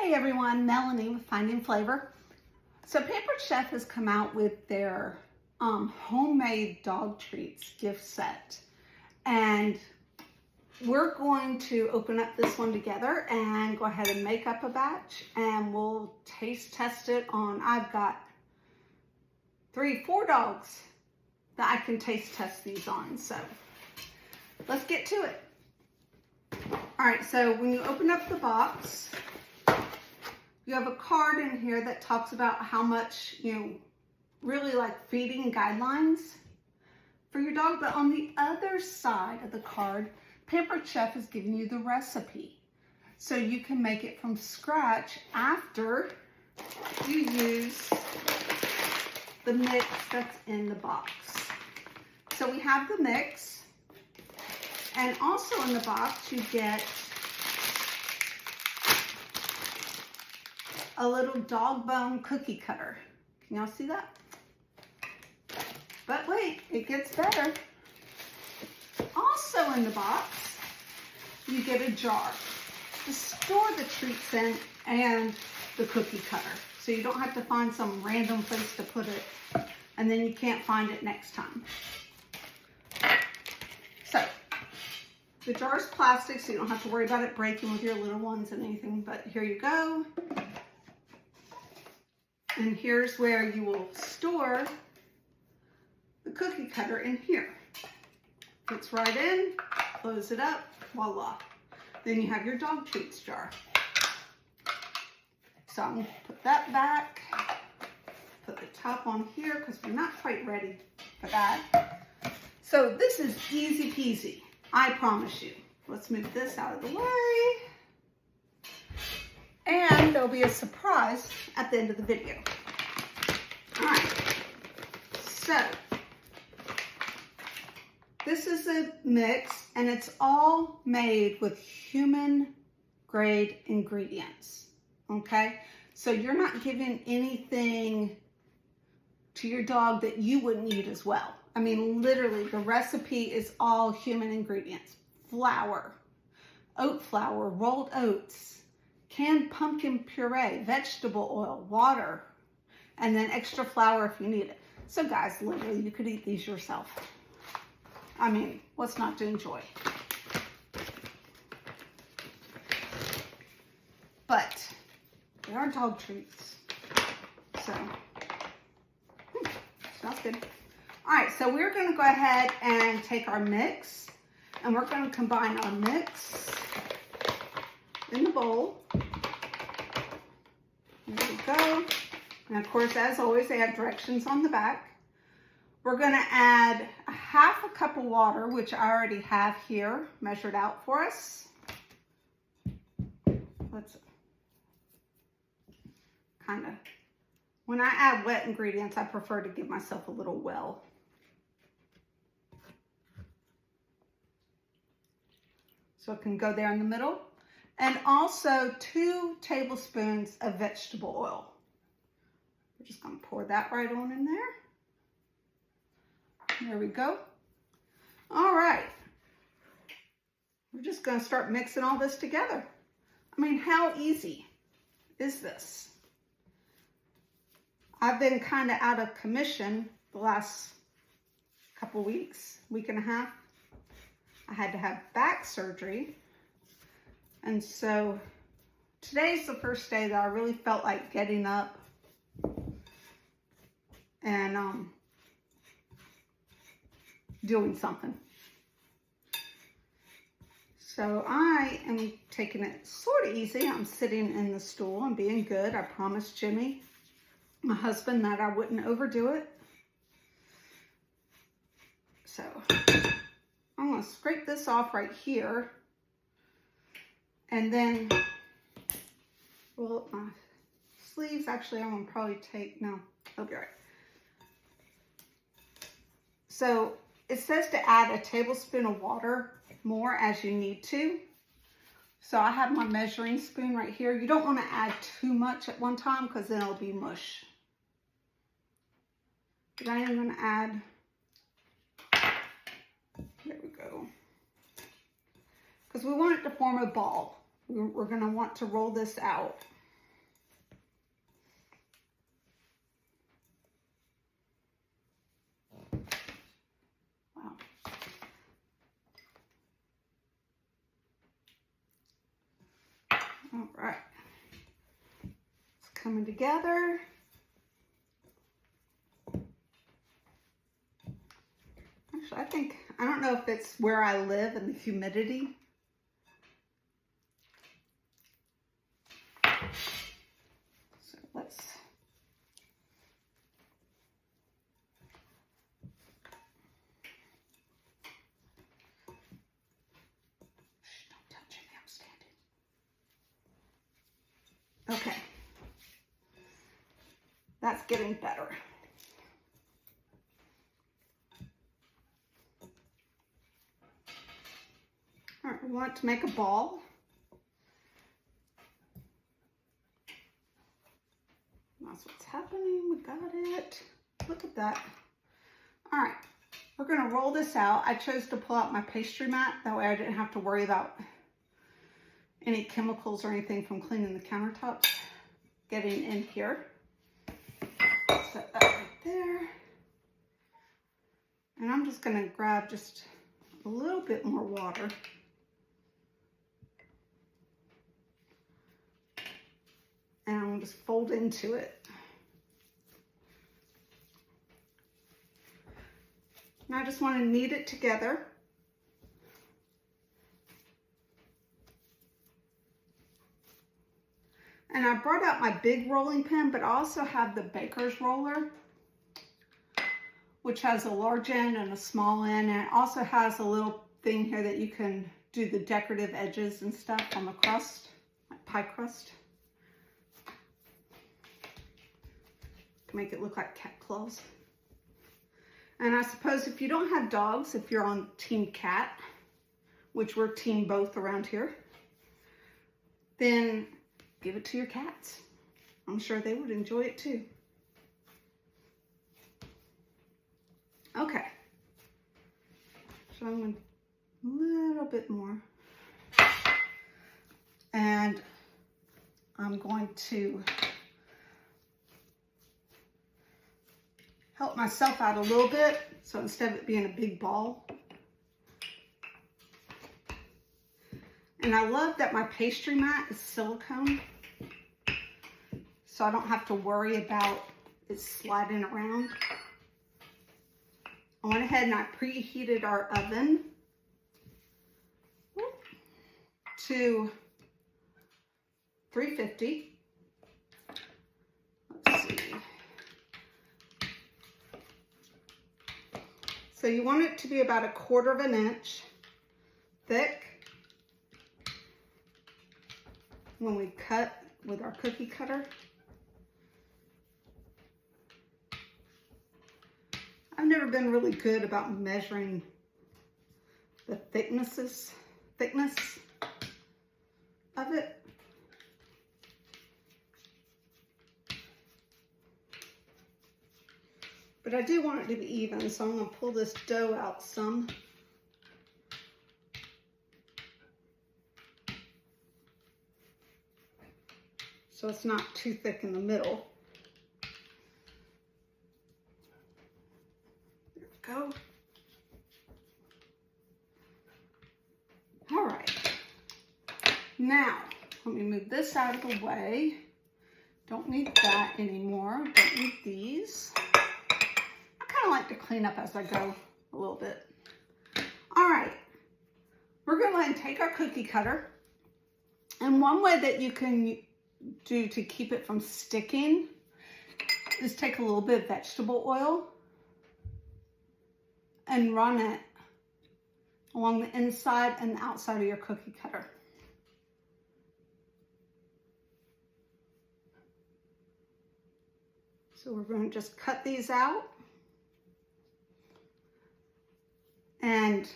Hey everyone, Melanie with Finding Flavor. So Pampered Chef has come out with their homemade dog treats gift set. And we're going to open up this one together and go ahead and make up a batch, and we'll taste test it on, I've got 4 dogs that I can taste test these on. So let's get to it. All right, so when you open up the box, you have a card in here that talks about how much, really like feeding guidelines for your dog. But on the other side of the card, Pampered Chef is giving you the recipe. So you can make it from scratch after you use the mix that's in the box. So we have the mix, and also in the box you get a little dog bone cookie cutter. Can y'all see that? But wait, it gets better. Also in the box, you get a jar to store the treats in and the cookie cutter. So you don't have to find some random place to put it and then you can't find it next time. So the jar is plastic, so you don't have to worry about it breaking with your little ones and anything, but here you go. And here's where you will store the cookie cutter in here. Fits right in, close it up, voila. Then you have your dog treats jar. So I'm going to put that back, put the top on here because we're not quite ready for that. So this is easy peasy, I promise you. Let's move this out of the way. And there'll be a surprise at the end of the video. All right, so this is a mix, and it's all made with human grade ingredients, okay? So you're not giving anything to your dog that you wouldn't eat as well. I mean, literally, the recipe is all human ingredients. Flour, oat flour, rolled oats, canned pumpkin puree, vegetable oil, water, and then extra flour if you need it. So guys, literally, you could eat these yourself. I mean, what's not to enjoy? But they are dog treats. So, smells good. All right, so we're gonna go ahead and take our mix, and we're gonna combine our mix in the bowl. There we go. And of course, as always, they have directions on the back. We're gonna add a half a cup of water, which I already have here measured out for us. Let's kind of, when I add wet ingredients, I prefer to give myself a little well. So it can go there in the middle. And also 2 tablespoons of vegetable oil. We're just gonna pour that right on in there. There we go. All right. We're just gonna start mixing all this together. I mean, how easy is this? I've been kind of out of commission the last couple weeks, week and a half. I had to have back surgery. And so today's the first day that I really felt like getting up and doing something. So I am taking it sort of easy. I'm sitting in the stool and being good. I promised Jimmy, my husband, that I wouldn't overdo it. So I'm gonna scrape this off right here. And then roll up my sleeves. Actually, I'm gonna probably take, no, it'll be all right. So it says to add a tablespoon of water more as you need to. So I have my measuring spoon right here. You don't want to add too much at one time because then it'll be mush. But I am going to add, there we go. Because we want it to form a ball. We're going to want to roll this out. right. It's coming together. Actually, I don't know if it's where I live and the humidity. So let's, don't touch me, I'm standing. Okay, that's getting better. All right, we want to make a ball. That's what's happening. We got it. Look at that. All right, we're gonna roll this out. I chose to pull out my pastry mat. That way I didn't have to worry about any chemicals or anything from cleaning the countertops getting in here. Set that right there. And I'm just gonna grab just a little bit more water. And I'm just fold into it. And I just want to knead it together. And I brought out my big rolling pin, but I also have the baker's roller, which has a large end and a small end. And it also has a little thing here that you can do the decorative edges and stuff on the crust, like pie crust. Make it look like cat claws. And I suppose if you don't have dogs, if you're on team cat, which we're team both around here, then give it to your cats. I'm sure they would enjoy it too. Okay. So I'm going a little bit more. And I'm going to help myself out a little bit, so instead of it being a big ball. And I love that my pastry mat is silicone, so I don't have to worry about it sliding around. I went ahead and I preheated our oven to 350. Let's see. So you want it to be about 1/4 of an inch thick when we cut with our cookie cutter. I've never been really good about measuring the thickness of it. But I do want it to be even, so I'm going to pull this dough out some. So it's not too thick in the middle. There we go. All right. Now, let me move this out of the way. Don't need that anymore. Don't need these. I like to clean up as I go a little bit. All right, we're going to go ahead and take our cookie cutter, and one way that you can do to keep it from sticking is take a little bit of vegetable oil and run it along the inside and the outside of your cookie cutter. So we're going to just cut these out. And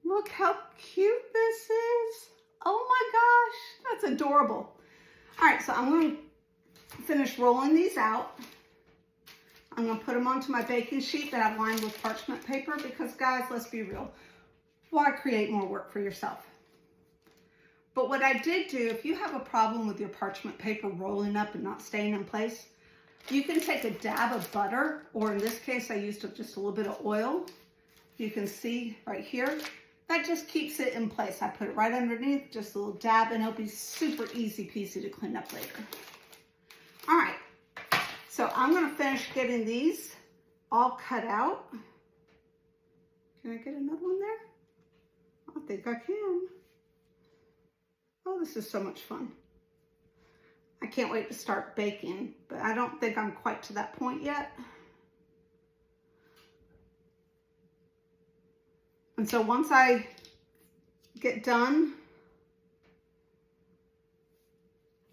look how cute this is. Oh my gosh, that's adorable. All right, so I'm going to finish rolling these out. I'm going to put them onto my baking sheet that I've lined with parchment paper because, guys, let's be real. Why create more work for yourself? But what I did do, if you have a problem with your parchment paper rolling up and not staying in place, you can take a dab of butter, or in this case, I used just a little bit of oil. You can see right here, That just keeps it in place. I put it right underneath, just a little dab, and it'll be super easy peasy to clean up later. All right, so I'm gonna finish getting these all cut out. Can I get another one there? I think I can. Oh, this is so much fun. I can't wait to start baking, but I don't think I'm quite to that point yet. And so once I get done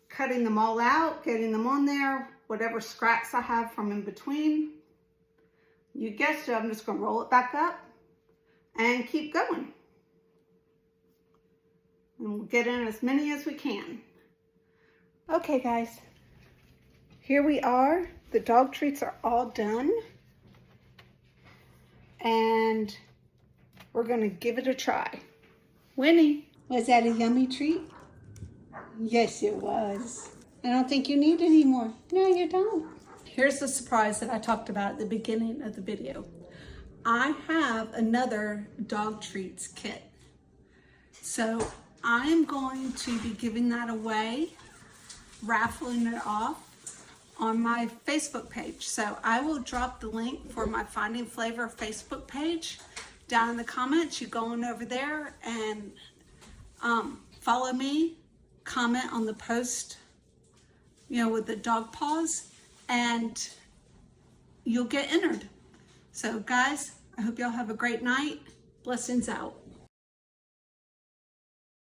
cutting them all out, getting them on there, whatever scraps I have from in between, you guessed it, I'm just gonna roll it back up and keep going. And we'll get in as many as we can. Okay guys, here we are. The dog treats are all done. And we're gonna give it a try. Winnie, was that a yummy treat? Yes, it was. I don't think you need any more. No, you don't. Here's the surprise that I talked about at the beginning of the video. I have another dog treats kit. So I'm going to be giving that away, raffling it off on my Facebook page. So I will drop the link for my Finding Flavor Facebook page down in the comments. You go on over there and follow me, comment on the post, you know, with the dog paws, and you'll get entered. So guys, I hope y'all have a great night. Blessings out.